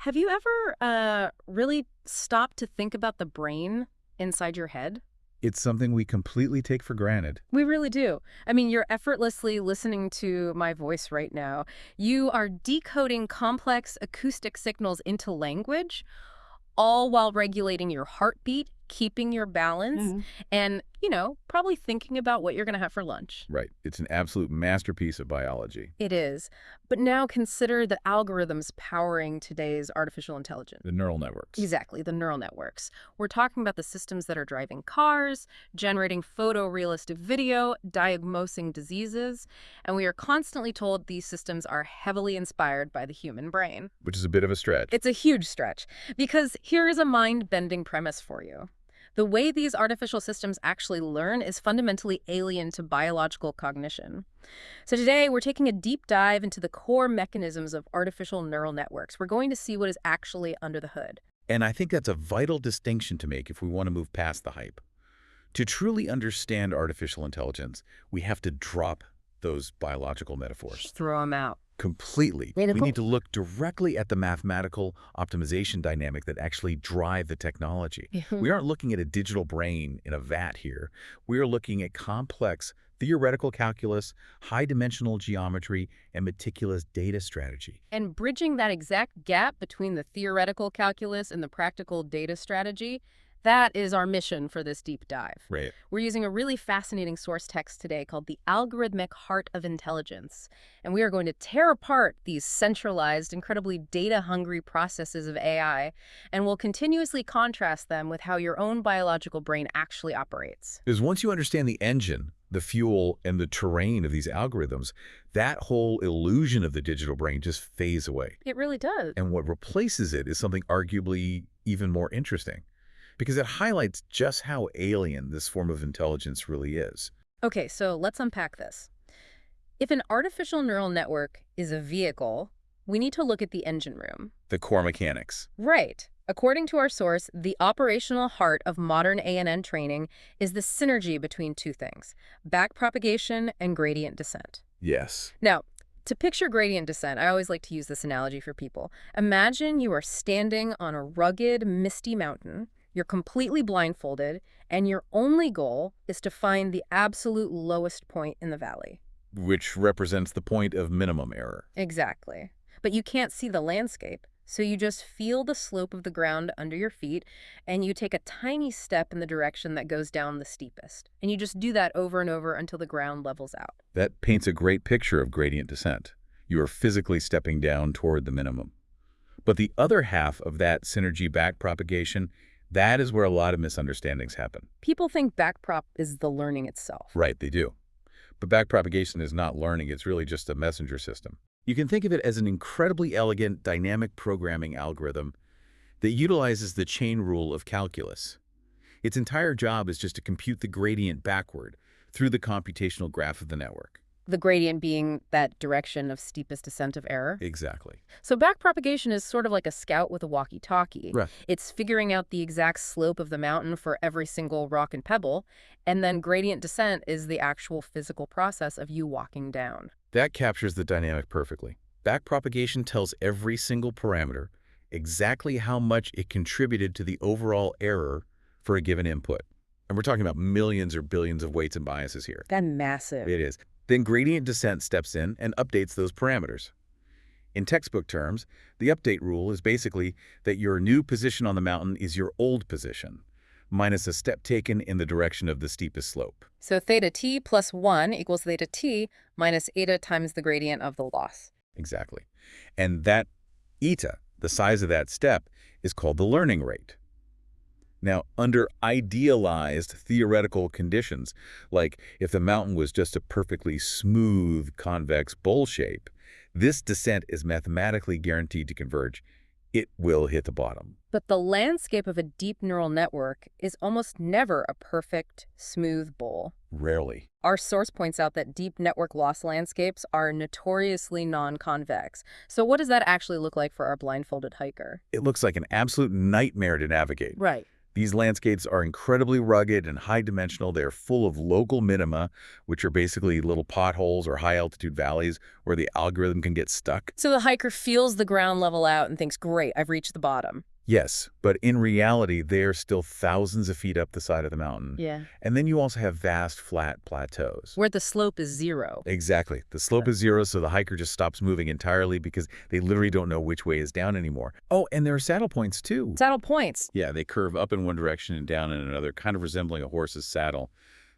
Have you ever really stopped to think about the brain inside your head? It's something we completely take for granted. We really do. I mean, you're effortlessly listening to my voice right now. You are decoding complex acoustic signals into language, all while regulating your heartbeat, keeping your balance, Mhm. and, probably thinking about what you're going to have for lunch. Right. It's an absolute masterpiece of biology. It is. But now consider the algorithms powering today's artificial intelligence. The neural networks. Exactly, the neural networks. We're talking about the systems that are driving cars, generating photorealistic video, diagnosing diseases, and we are constantly told these systems are heavily inspired by the human brain. Which is a bit of a stretch. It's a huge stretch, because here is a mind-bending premise for you. The way these artificial systems actually learn is fundamentally alien to biological cognition. So today, we're taking a deep dive into the core mechanisms of artificial neural networks. We're going to see what is actually under the hood. And I think that's a vital distinction to make if we want to move past the hype. To truly understand artificial intelligence, we have to drop those biological metaphors Just throw them out. completely. Way to We go. need to look directly at the mathematical optimization dynamic that actually drive the technology. We aren't looking at a digital brain in a vat here. We are looking at complex theoretical calculus, high-dimensional geometry, and meticulous data strategy. And bridging that exact gap between the theoretical calculus and the practical data strategy, that is our mission for this deep dive. Right. We're using a really fascinating source text today called The Algorithmic Heart of Intelligence. And we are going to tear apart these centralized, incredibly data-hungry processes of AI, and we'll continuously contrast them with how your own biological brain actually operates. Because once you understand the engine, the fuel, and the terrain of these algorithms, that whole illusion of the digital brain just fades away. It really does. And what replaces it is something arguably even more interesting, because it highlights just how alien this form of intelligence really is. Okay, so let's unpack this. If an artificial neural network is a vehicle, we need to look at the engine room. The core mechanics. Right. According to our source, the operational heart of modern ANN training is the synergy between two things, backpropagation and gradient descent. Yes. Now, to picture gradient descent, I always like to use this analogy for people. Imagine you are standing on a rugged, misty mountain. You're completely blindfolded, and your only goal is to find the absolute lowest point in the valley. Which represents the point of minimum error. Exactly. But you can't see the landscape, so you just feel the slope of the ground under your feet, and you take a tiny step in the direction that goes down the steepest. And you just do that over and over until the ground levels out. That paints a great picture of gradient descent. You are physically stepping down toward the minimum. But the other half of that synergy backpropagation, that is where a lot of misunderstandings happen. People think backprop is the learning itself. Right, they do. But backpropagation is not learning, it's really just a messenger system. You can think of it as an incredibly elegant dynamic programming algorithm that utilizes the chain rule of calculus. Its entire job is just to compute the gradient backward through the computational graph of the network. The gradient being that direction of steepest descent of error. Exactly. So backpropagation is sort of like a scout with a walkie-talkie. Right. It's figuring out the exact slope of the mountain for every single rock and pebble, and then gradient descent is the actual physical process of you walking down. That captures the dynamic perfectly. Backpropagation tells every single parameter exactly how much it contributed to the overall error for a given input. And we're talking about millions or billions of weights and biases here. That's massive. It is. Then gradient descent steps in and updates those parameters. In textbook terms, the update rule is basically that your new position on the mountain is your old position, minus a step taken in the direction of the steepest slope. So theta t plus 1 equals theta t minus eta times the gradient of the loss. Exactly. And that eta, the size of that step, is called the learning rate. Now, under idealized theoretical conditions, like if the mountain was just a perfectly smooth, convex bowl shape, this descent is mathematically guaranteed to converge. It will hit the bottom. But the landscape of a deep neural network is almost never a perfect, smooth bowl. Rarely. Our source points out that deep network loss landscapes are notoriously non-convex. So what does that actually look like for our blindfolded hiker? It looks like an absolute nightmare to navigate. Right. These landscapes are incredibly rugged and high-dimensional. They're full of local minima, which are basically little potholes or high-altitude valleys where the algorithm can get stuck. So the hiker feels the ground level out and thinks, great, I've reached the bottom. Yes, but in reality, they're still thousands of feet up the side of the mountain. Yeah. And then you also have vast, flat plateaus. Where the slope is 0. Exactly. The slope is 0, so the hiker just stops moving entirely because they literally don't know which way is down anymore. Oh, and there are saddle points, too. Saddle points. Yeah, they curve up in one direction and down in another, kind of resembling a horse's saddle.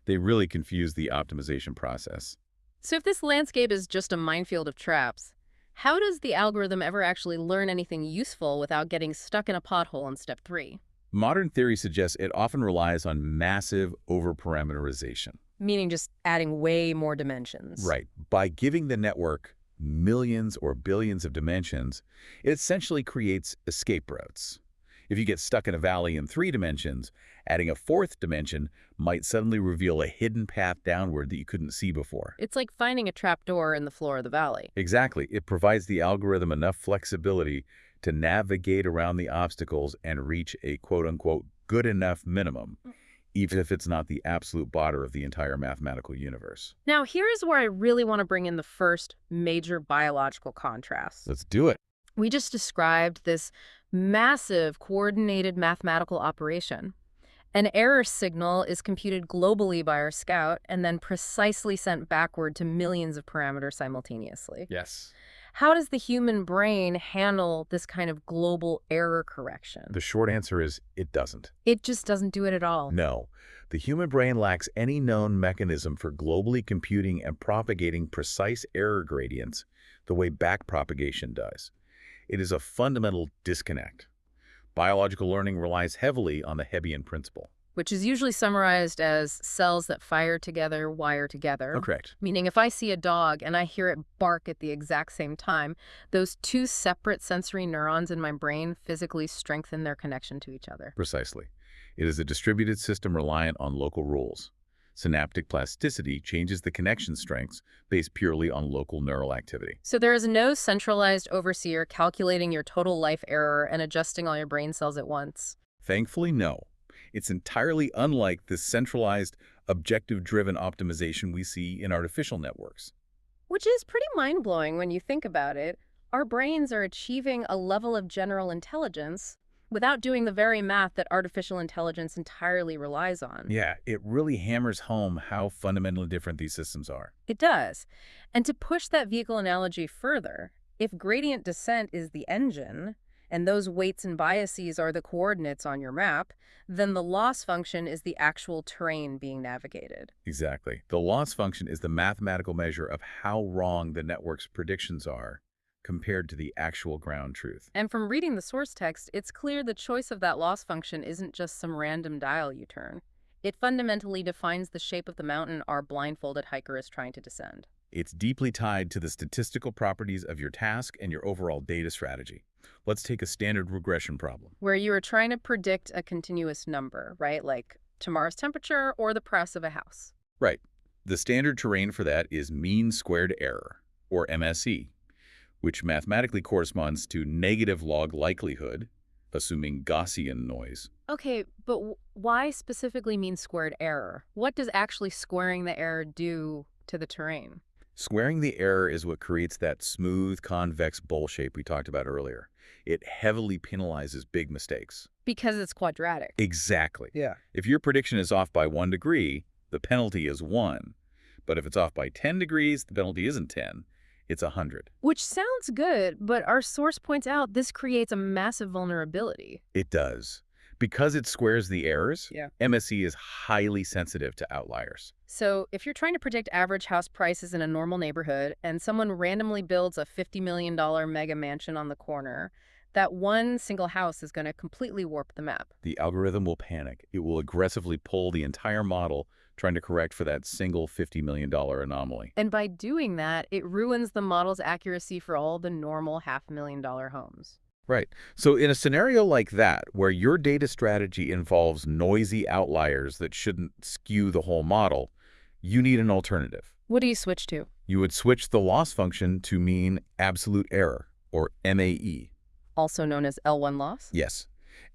They really confuse the optimization process. So if this landscape is just a minefield of traps, how does the algorithm ever actually learn anything useful without getting stuck in a pothole in step 3? Modern theory suggests it often relies on massive overparameterization. Meaning just adding way more dimensions. Right. By giving the network millions or billions of dimensions, it essentially creates escape routes. If you get stuck in a valley in 3 dimensions, adding a 4th dimension might suddenly reveal a hidden path downward that you couldn't see before. It's like finding a trapdoor in the floor of the valley. Exactly. It provides the algorithm enough flexibility to navigate around the obstacles and reach a quote-unquote good enough minimum, even if it's not the absolute bottom of the entire mathematical universe. Now, here is where I really want to bring in the first major biological contrast. Let's do it. We just described this massive coordinated mathematical operation. An error signal is computed globally by our scout and then precisely sent backward to millions of parameters simultaneously. Yes. How does the human brain handle this kind of global error correction? The short answer is it doesn't. It just doesn't do it at all. No. The human brain lacks any known mechanism for globally computing and propagating precise error gradients the way backpropagation does. It is a fundamental disconnect. Biological learning relies heavily on the Hebbian principle. Which is usually summarized as cells that fire together, wire together. Oh, correct. Meaning if I see a dog and I hear it bark at the exact same time, those 2 separate sensory neurons in my brain physically strengthen their connection to each other. Precisely. It is a distributed system reliant on local rules. Synaptic plasticity changes the connection strengths based purely on local neural activity. So there is no centralized overseer calculating your total life error and adjusting all your brain cells at once. Thankfully, no. It's entirely unlike the centralized, objective-driven optimization we see in artificial networks. Which is pretty mind-blowing when you think about it. Our brains are achieving a level of general intelligence without doing the very math that artificial intelligence entirely relies on. Yeah, it really hammers home how fundamentally different these systems are. It does. And to push that vehicle analogy further, if gradient descent is the engine, and those weights and biases are the coordinates on your map, then the loss function is the actual terrain being navigated. Exactly. The loss function is the mathematical measure of how wrong the network's predictions are compared to the actual ground truth. And from reading the source text, it's clear the choice of that loss function isn't just some random dial you turn. It fundamentally defines the shape of the mountain our blindfolded hiker is trying to descend. It's deeply tied to the statistical properties of your task and your overall data strategy. Let's take a standard regression problem. Where you are trying to predict a continuous number, right? Like tomorrow's temperature or the price of a house. Right. The standard terrain for that is mean squared error, or MSE, which mathematically corresponds to negative log likelihood, assuming Gaussian noise. Okay, but why specifically mean squared error? What does actually squaring the error do to the terrain? Squaring the error is what creates that smooth, convex bowl shape we talked about earlier. It heavily penalizes big mistakes. Because it's quadratic. Exactly. Yeah. If your prediction is off by 1 degree, the penalty is 1. But if it's off by 10 degrees, the penalty isn't 10. It's 100. Which sounds good, but our source points out this creates a massive vulnerability. It does. Because it squares the errors, Yeah. MSE is highly sensitive to outliers. So if you're trying to predict average house prices in a normal neighborhood and someone randomly builds a $50 million mega mansion on the corner, that one single house is going to completely warp the map. The algorithm will panic. It will aggressively pull the entire model, trying to correct for that single $50 million anomaly. And by doing that, it ruins the model's accuracy for all the normal $500,000 homes. Right. So in a scenario like that, where your data strategy involves noisy outliers that shouldn't skew the whole model, you need an alternative. What do you switch to? You would switch the loss function to mean absolute error, or MAE. Also known as L1 loss? Yes.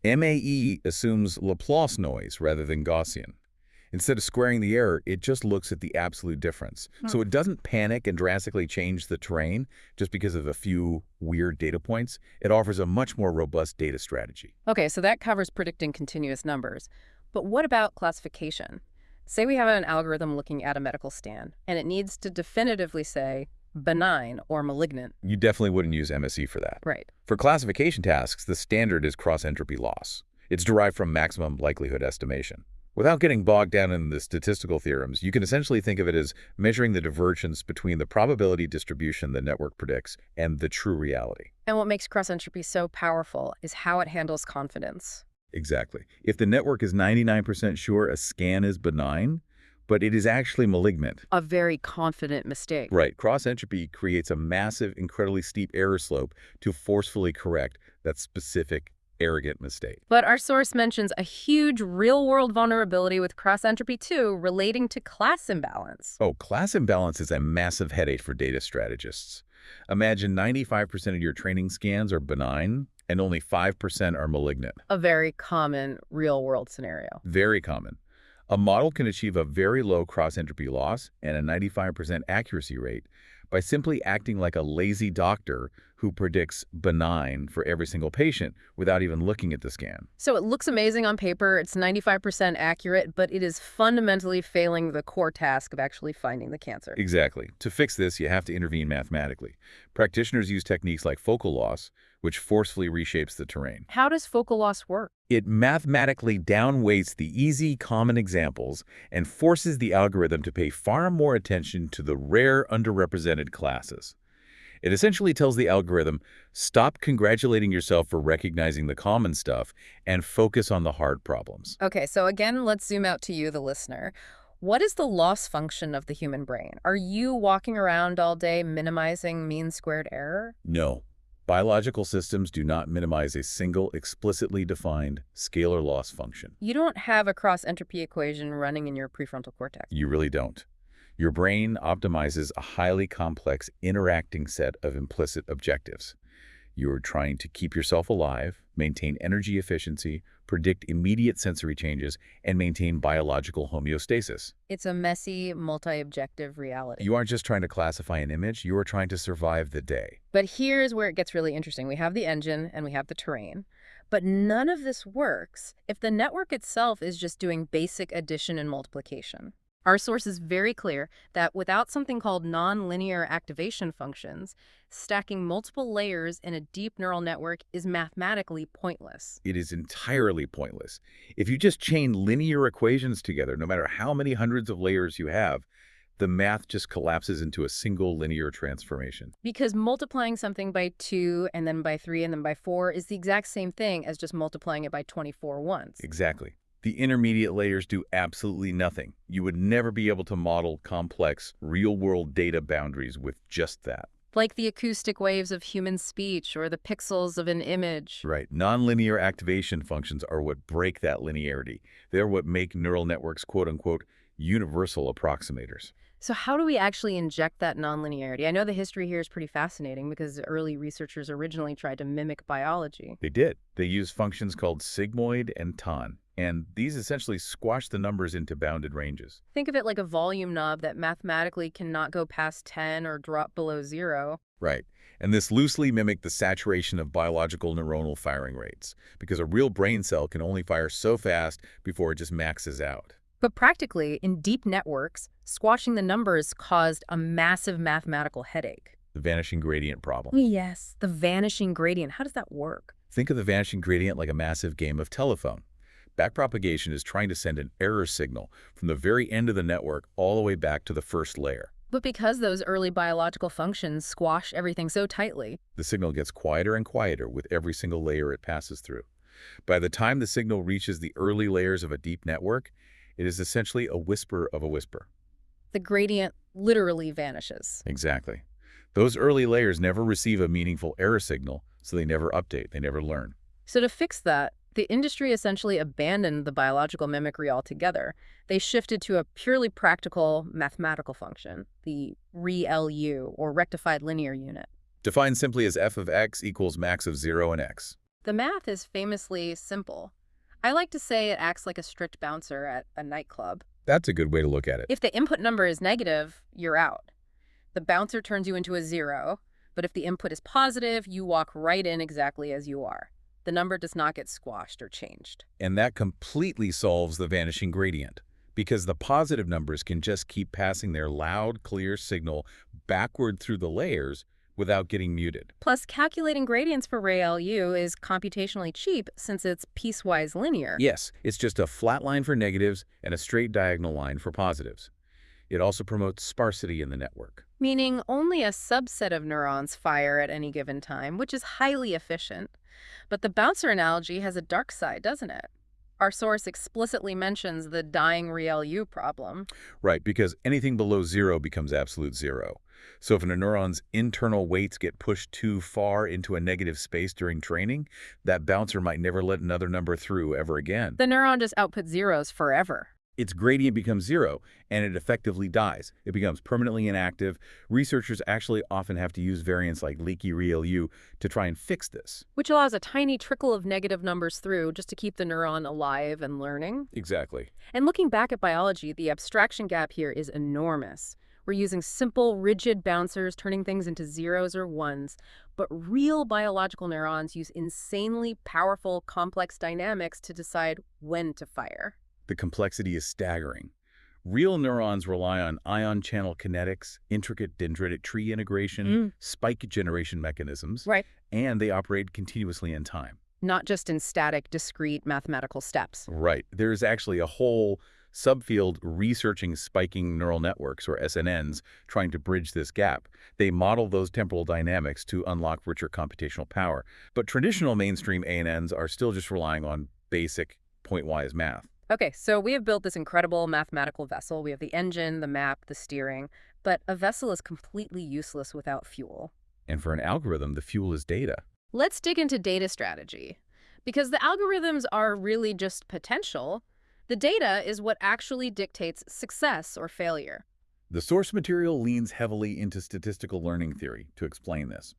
MAE assumes Laplace noise rather than Gaussian. Instead of squaring the error, it just looks at the absolute difference. So it doesn't panic and drastically change the terrain just because of a few weird data points. It offers a much more robust data strategy. Okay, so that covers predicting continuous numbers. But what about classification? Say we have an algorithm looking at a medical scan, and it needs to definitively say benign or malignant. You definitely wouldn't use MSE for that. Right. For classification tasks, the standard is cross-entropy loss. It's derived from maximum likelihood estimation. Without getting bogged down in the statistical theorems, you can essentially think of it as measuring the divergence between the probability distribution the network predicts and the true reality. And what makes cross-entropy so powerful is how it handles confidence. Exactly. If the network is 99% sure a scan is benign, but it is actually malignant. A very confident mistake. Right. Cross-entropy creates a massive, incredibly steep error slope to forcefully correct that specific arrogant mistake. But our source mentions a huge real-world vulnerability with cross-entropy too, relating to class imbalance. Oh, class imbalance is a massive headache for data strategists. Imagine 95% of your training scans are benign and only 5% are malignant. A very common real-world scenario. Very common. A model can achieve a very low cross-entropy loss and a 95% accuracy rate by simply acting like a lazy doctor who predicts benign for every single patient without even looking at the scan. So it looks amazing on paper, it's 95% accurate, but it is fundamentally failing the core task of actually finding the cancer. Exactly. To fix this, you have to intervene mathematically. Practitioners use techniques like focal loss, which forcefully reshapes the terrain. How does focal loss work? It mathematically downweights the easy, common examples and forces the algorithm to pay far more attention to the rare, underrepresented classes. It essentially tells the algorithm, stop congratulating yourself for recognizing the common stuff and focus on the hard problems. Okay, so again, let's zoom out to you, the listener. What is the loss function of the human brain? Are you walking around all day minimizing mean squared error? No. Biological systems do not minimize a single, explicitly defined scalar loss function. You don't have a cross-entropy equation running in your prefrontal cortex. You really don't. Your brain optimizes a highly complex, interacting set of implicit objectives. You're trying to keep yourself alive, maintain energy efficiency, predict immediate sensory changes, and maintain biological homeostasis. It's a messy, multi-objective reality. You aren't just trying to classify an image, you are trying to survive the day. But here's where it gets really interesting. We have the engine and we have the terrain. But none of this works if the network itself is just doing basic addition and multiplication. Our source is very clear that without something called nonlinear activation functions, stacking multiple layers in a deep neural network is mathematically pointless. It is entirely pointless. If you just chain linear equations together, no matter how many hundreds of layers you have, the math just collapses into a single linear transformation. Because multiplying something by 2 and then by 3 and then by 4 is the exact same thing as just multiplying it by 24 once. Exactly. The intermediate layers do absolutely nothing. You would never be able to model complex, real-world data boundaries with just that. Like the acoustic waves of human speech or the pixels of an image. Right. Nonlinear activation functions are what break that linearity. They're what make neural networks, quote-unquote, universal approximators. So how do we actually inject that nonlinearity? I know the history here is pretty fascinating because early researchers originally tried to mimic biology. They did. They used functions called sigmoid and ton, and these essentially squash the numbers into bounded ranges. Think of it like a volume knob that mathematically cannot go past 10 or drop below 0. Right. And this loosely mimicked the saturation of biological neuronal firing rates, because a real brain cell can only fire so fast before it just maxes out. But practically, in deep networks, squashing the numbers caused a massive mathematical headache. The vanishing gradient problem. Yes, the vanishing gradient. How does that work? Think of the vanishing gradient like a massive game of telephone. Backpropagation is trying to send an error signal from the very end of the network all the way back to the first layer. But because those early biological functions squash everything so tightly, the signal gets quieter and quieter with every single layer it passes through. By the time the signal reaches the early layers of a deep network, it is essentially a whisper of a whisper. The gradient literally vanishes. Exactly. Those early layers never receive a meaningful error signal, so they never update, they never learn. So to fix that, the industry essentially abandoned the biological mimicry altogether. They shifted to a purely practical mathematical function, the ReLU, or rectified linear unit. Defined simply as f of x equals max of 0 and x. The math is famously simple. I like to say it acts like a strict bouncer at a nightclub. That's a good way to look at it. If the input number is negative, you're out. The bouncer turns you into a zero, but if the input is positive, you walk right in exactly as you are. The number does not get squashed or changed. And that completely solves the vanishing gradient, because the positive numbers can just keep passing their loud, clear signal backward through the layers without getting muted. Plus, calculating gradients for ReLU is computationally cheap since it's piecewise linear. Yes, it's just a flat line for negatives and a straight diagonal line for positives. It also promotes sparsity in the network. Meaning only a subset of neurons fire at any given time, which is highly efficient. But the bouncer analogy has a dark side, doesn't it? Our source explicitly mentions the dying ReLU problem. Right, because anything below zero becomes absolute zero. So if a neuron's internal weights get pushed too far into a negative space during training, that bouncer might never let another number through ever again. The neuron just outputs zeros forever. Its gradient becomes zero, and it effectively dies. It becomes permanently inactive. Researchers actually often have to use variants like leaky ReLU to try and fix this. Which allows a tiny trickle of negative numbers through just to keep the neuron alive and learning. Exactly. And looking back at biology, the abstraction gap here is enormous. We're using simple, rigid bouncers, turning things into zeros or ones. But real biological neurons use insanely powerful, complex dynamics to decide when to fire. The complexity is staggering. Real neurons rely on ion channel kinetics, intricate dendritic tree integration, spike generation mechanisms, Right. and they operate continuously in time. Not just in static, discrete mathematical steps. Right. There's actually a whole subfield researching spiking neural networks, or SNNs, trying to bridge this gap. They model those temporal dynamics to unlock richer computational power. But traditional mainstream ANNs are still just relying on basic pointwise math. Okay, so we have built this incredible mathematical vessel. We have the engine, the map, the steering, but a vessel is completely useless without fuel. And for an algorithm, the fuel is data. Let's dig into data strategy. Because the algorithms are really just potential, the data is what actually dictates success or failure. The source material leans heavily into statistical learning theory to explain this.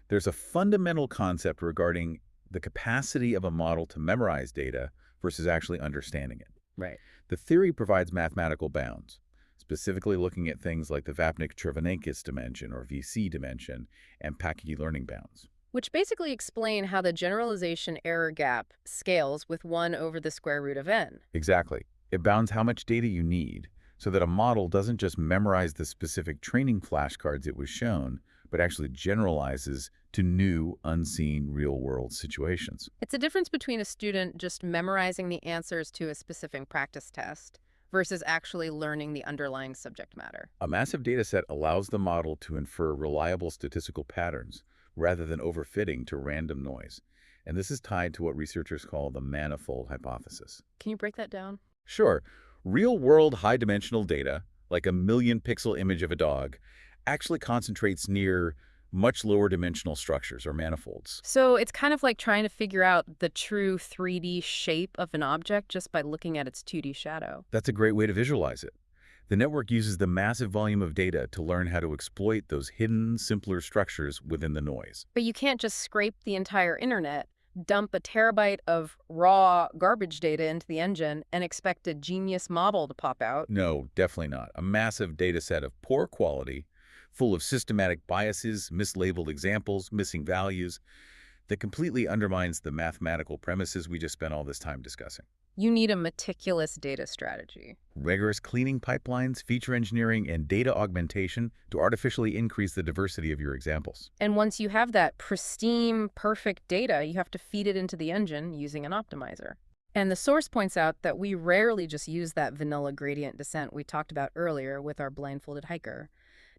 There's a fundamental concept regarding the capacity of a model to memorize data versus actually understanding it. Right. The theory provides mathematical bounds, specifically looking at things like the Vapnik-Chervonenkis dimension, or VC dimension, and Package learning bounds. Which basically explain how the generalization error gap scales with 1 over the square root of n. Exactly. It bounds how much data you need, so that a model doesn't just memorize the specific training flashcards it was shown, but actually generalizes to new, unseen, real-world situations. It's a difference between a student just memorizing the answers to a specific practice test versus actually learning the underlying subject matter. A massive data set allows the model to infer reliable statistical patterns rather than overfitting to random noise. And this is tied to what researchers call the manifold hypothesis. Can you break that down? Sure, real-world high-dimensional data, like a million-pixel image of a dog, actually concentrates near much lower dimensional structures or manifolds. So it's kind of like trying to figure out the true 3D shape of an object just by looking at its 2D shadow. That's a great way to visualize it. The network uses the massive volume of data to learn how to exploit those hidden, simpler structures within the noise. But you can't just scrape the entire internet, dump a terabyte of raw garbage data into the engine, and expect a genius model to pop out. No, definitely not. A massive data set of poor quality, full of systematic biases, mislabeled examples, missing values, that completely undermines the mathematical premises we just spent all this time discussing. You need a meticulous data strategy. Rigorous cleaning pipelines, feature engineering, and data augmentation to artificially increase the diversity of your examples. And once you have that pristine, perfect data, you have to feed it into the engine using an optimizer. And the source points out that we rarely just use that vanilla gradient descent we talked about earlier with our blindfolded hiker.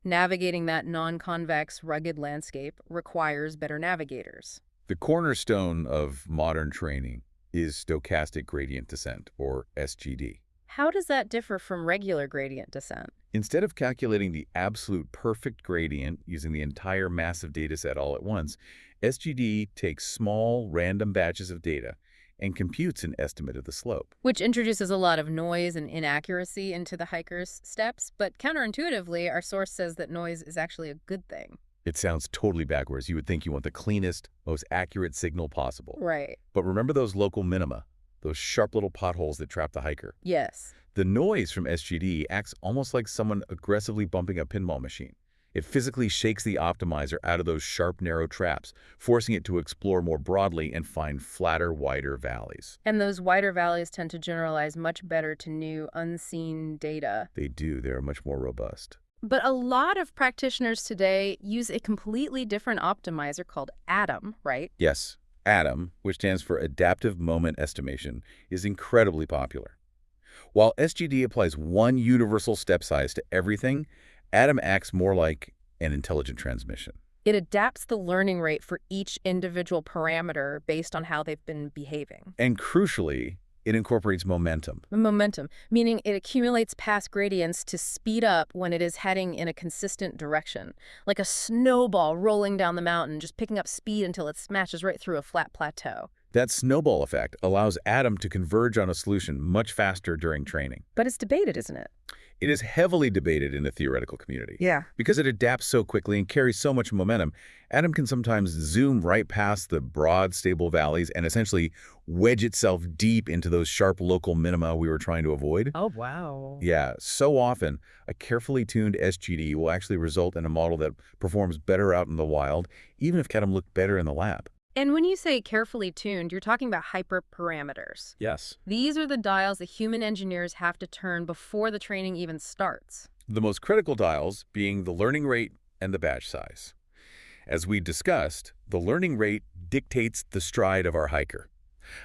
Navigating that non-convex, rugged landscape requires better navigators. The cornerstone of modern training is stochastic gradient descent, or SGD. How does that differ from regular gradient descent? Instead of calculating the absolute perfect gradient using the entire massive data set all at once, SGD takes small, random batches of data and computes an estimate of the slope. Which introduces a lot of noise and inaccuracy into the hiker's steps, but counterintuitively, our source says that noise is actually a good thing. It sounds totally backwards. You would think you want the cleanest, most accurate signal possible. Right. But remember those local minima, those sharp little potholes that trap the hiker? Yes. The noise from SGD acts almost like someone aggressively bumping a pinball machine. It physically shakes the optimizer out of those sharp, narrow traps, forcing it to explore more broadly and find flatter, wider valleys. And those wider valleys tend to generalize much better to new, unseen data. They do. They're much more robust. But a lot of practitioners today use a completely different optimizer called ADAM, right? Yes, ADAM, which stands for Adaptive Moment Estimation, is incredibly popular. While SGD applies one universal step size to everything, ADAM acts more like an intelligent transmission. It adapts the learning rate for each individual parameter based on how they've been behaving. And crucially, it incorporates momentum. Momentum, meaning it accumulates past gradients to speed up when it is heading in a consistent direction, like a snowball rolling down the mountain, just picking up speed until it smashes right through a flat plateau. That snowball effect allows ADAM to converge on a solution much faster during training. But it's debated, isn't it? It is heavily debated in the theoretical community. Yeah. Because it adapts so quickly and carries so much momentum, ADAM can sometimes zoom right past the broad, stable valleys and essentially wedge itself deep into those sharp local minima we were trying to avoid. Oh, wow. Yeah, so often, a carefully tuned SGD will actually result in a model that performs better out in the wild, even if ADAM looked better in the lab. And when you say carefully tuned, you're talking about hyperparameters. Yes. These are the dials that human engineers have to turn before the training even starts. The most critical dials being the learning rate and the batch size. As we discussed, the learning rate dictates the stride of our hiker.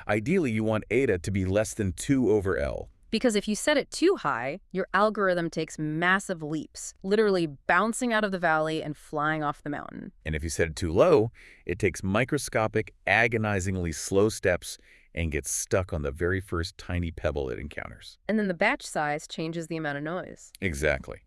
Ideally, you want eta to be less than 2 over L. Because if you set it too high, your algorithm takes massive leaps, literally bouncing out of the valley and flying off the mountain. And if you set it too low, it takes microscopic, agonizingly slow steps and gets stuck on the very first tiny pebble it encounters. And then the batch size changes the amount of noise. Exactly.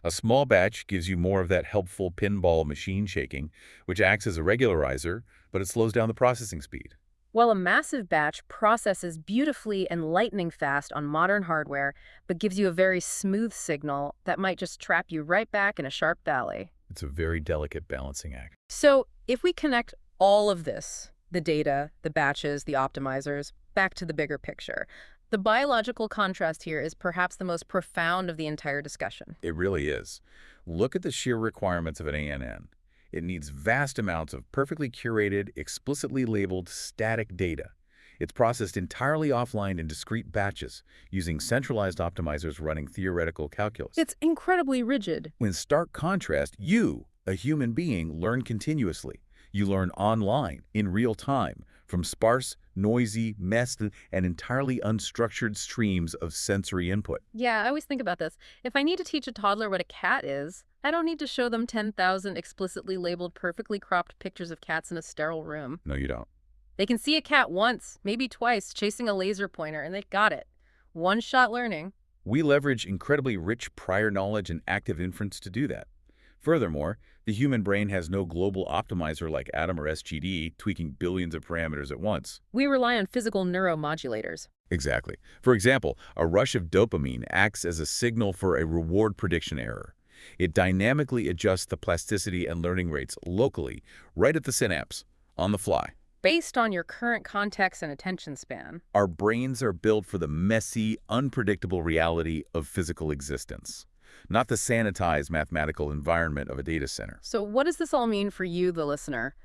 A small batch gives you more of that helpful pinball machine shaking, which acts as a regularizer, but it slows down the processing speed. While a massive batch processes beautifully and lightning fast on modern hardware, but gives you a very smooth signal that might just trap you right back in a sharp valley. It's a very delicate balancing act. So if we connect all of this, the data, the batches, the optimizers, back to the bigger picture, the biological contrast here is perhaps the most profound of the entire discussion. It really is. Look at the sheer requirements of an ANN. It needs vast amounts of perfectly curated, explicitly labeled static data. It's processed entirely offline in discrete batches, using centralized optimizers running theoretical calculus. It's incredibly rigid. In stark contrast, you, a human being, learn continuously. You learn online, in real time, from sparse, noisy, messed, and entirely unstructured streams of sensory input. Yeah, I always think about this. If I need to teach a toddler what a cat is, I don't need to show them 10,000 explicitly labeled, perfectly cropped pictures of cats in a sterile room. No, you don't. They can see a cat once, maybe twice, chasing a laser pointer, and they got it. One-shot learning. We leverage incredibly rich prior knowledge and active inference to do that. Furthermore, the human brain has no global optimizer like ADAM or SGD tweaking billions of parameters at once. We rely on physical neuromodulators. Exactly. For example, a rush of dopamine acts as a signal for a reward prediction error. It dynamically adjusts the plasticity and learning rates locally, right at the synapse, on the fly. Based on your current context and attention span. Our brains are built for the messy, unpredictable reality of physical existence, not the sanitized mathematical environment of a data center. So what does this all mean for you, the listener?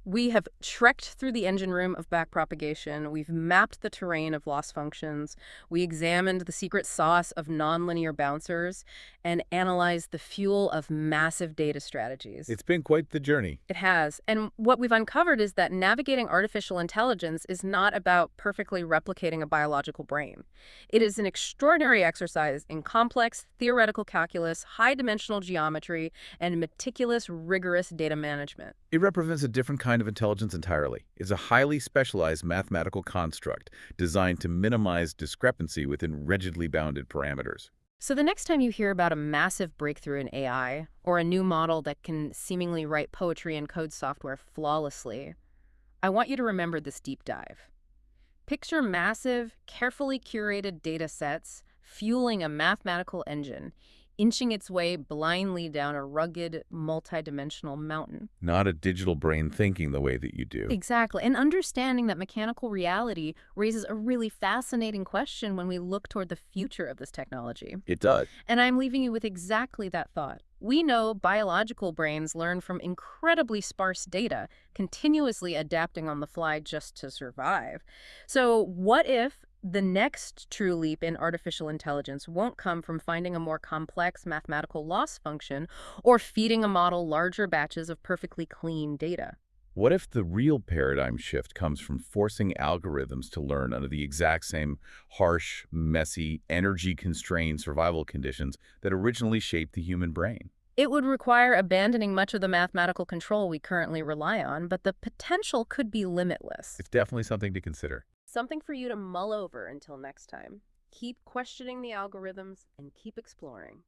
We have trekked through the engine room of backpropagation. We've mapped the terrain of loss functions. We examined the secret sauce of nonlinear bouncers and analyzed the fuel of massive data strategies. It's been quite the journey. It has. And what we've uncovered is that navigating artificial intelligence is not about perfectly replicating a biological brain. It is an extraordinary exercise in complex theoretical calculus, high-dimensional geometry, and meticulous, rigorous data management. It represents a different kind of intelligence entirely. It's a highly specialized mathematical construct designed to minimize discrepancy within rigidly bounded parameters. So the next time you hear about a massive breakthrough in AI, or a new model that can seemingly write poetry and code software flawlessly, I want you to remember this deep dive. Picture massive, carefully curated data sets fueling a mathematical engine, inching its way blindly down a rugged, multidimensional mountain. Not a digital brain thinking the way that you do. Exactly. And understanding that mechanical reality raises a really fascinating question when we look toward the future of this technology. It does. And I'm leaving you with exactly that thought. We know biological brains learn from incredibly sparse data, continuously adapting on the fly just to survive. So, what if the next true leap in artificial intelligence won't come from finding a more complex mathematical loss function or feeding a model larger batches of perfectly clean data? What if the real paradigm shift comes from forcing algorithms to learn under the exact same harsh, messy, energy-constrained survival conditions that originally shaped the human brain? It would require abandoning much of the mathematical control we currently rely on, but the potential could be limitless. It's definitely something to consider. Something for you to mull over until next time. Keep questioning the algorithms and keep exploring.